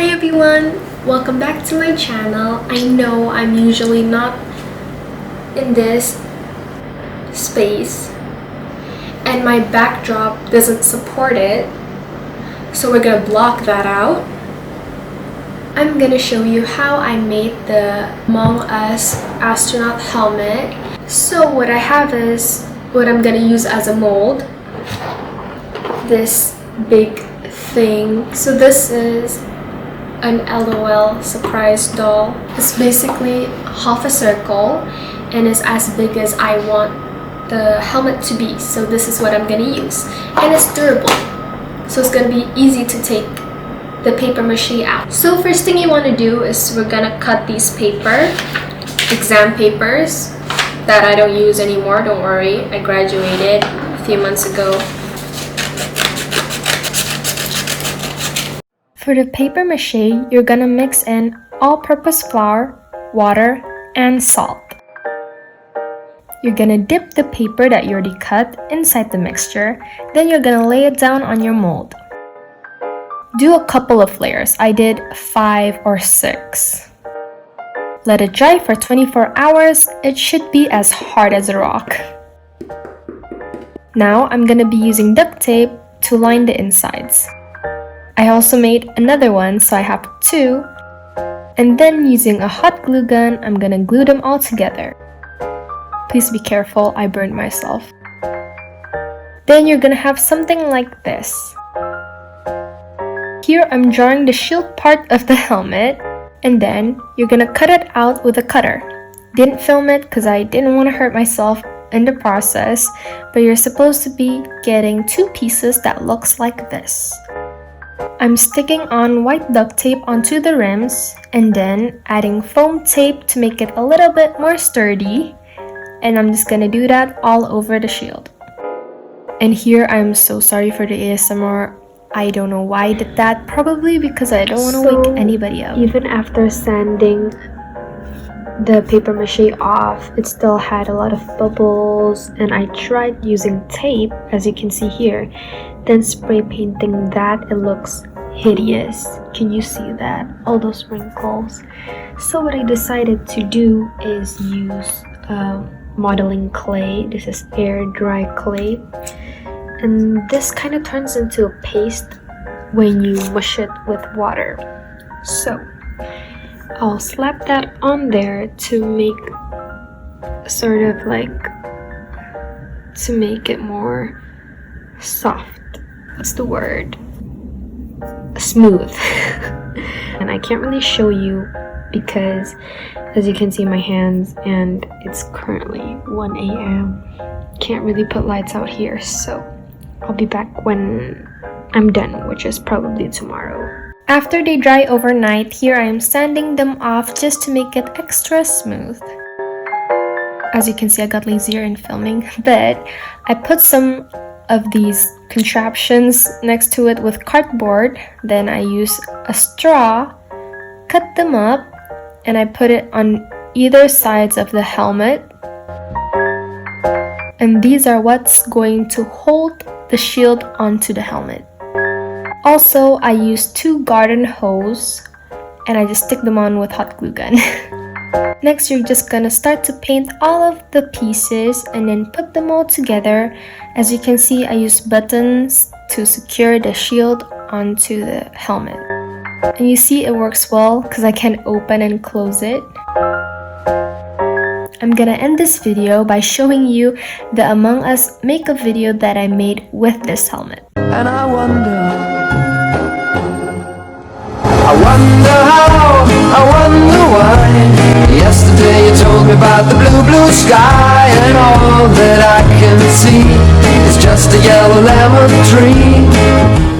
Hi everyone! Welcome back to my channel. I know I'm usually not in this space and my backdrop doesn't support it, so we're gonna block that out. I'm gonna show you how I made the Among Us astronaut helmet. So what I have is what I'm gonna use as a mold. This big thing. So this is an LOL surprise doll. It's basically half a circle and is as big as I want the helmet to be. So this is what I'm gonna use, and it's durable, so it's gonna be easy to take the paper mache out. So first thing you want to do is we're gonna cut these exam papers that I don't use anymore. Don't worry, I graduated a few months ago. For the paper mache, you're gonna mix in all-purpose flour, water, and salt. You're gonna dip the paper that you already cut inside the mixture, then you're gonna lay it down on your mold. Do a couple of layers. I did 5 or 6. Let it dry for 24 hours. It should be as hard as a rock. Now I'm gonna be using duct tape to line the insides. I also made another one, so I have 2. And then using a hot glue gun, I'm gonna glue them all together. Please be careful, I burned myself. Then you're gonna have something like this. Here I'm drawing the shield part of the helmet, and then you're gonna cut it out with a cutter. Didn't film it because I didn't want to hurt myself in the process, but you're supposed to be getting 2 pieces that looks like this. I'm sticking on white duct tape onto the rims and then adding foam tape to make it a little bit more sturdy, and I'm just gonna do that all over the shield. And here I'm so sorry for the ASMR. I don't know why I did that, probably because I don't want to wake anybody up. Even after sanding the paper mache off, it still had a lot of bubbles, and I tried using tape, as you can see here, then spray painting that. It looks hideous. Can you see that? All those wrinkles. So what I decided to do is use modeling clay. This is air dry clay, and this kind of turns into a paste when you mush it with water. So I'll slap that on there to make sort of like, to make it more soft. What's the word? Smooth. And I can't really show you because, as you can see, my hands, and it's currently 1 a.m. Can't really put lights out here, so I'll be back when I'm done, which is probably tomorrow. After they dry overnight, here I am sanding them off just to make it extra smooth. As you can see, I got lazier in filming, but I put some of these contraptions next to it with cardboard. Then I use a straw, cut them up, and I put it on either sides of the helmet. And these are what's going to hold the shield onto the helmet. Also, I used 2 garden hose and I just stick them on with hot glue gun. Next, you're just gonna start to paint all of the pieces and then put them all together. As you can see, I used buttons to secure the shield onto the helmet. And you see it works well because I can open and close it. I'm gonna end this video by showing you the Among Us makeup video that I made with this helmet. And I wonder how, I wonder why. Yesterday you told me about the blue, blue sky, and all that I can see is just a yellow lemon tree.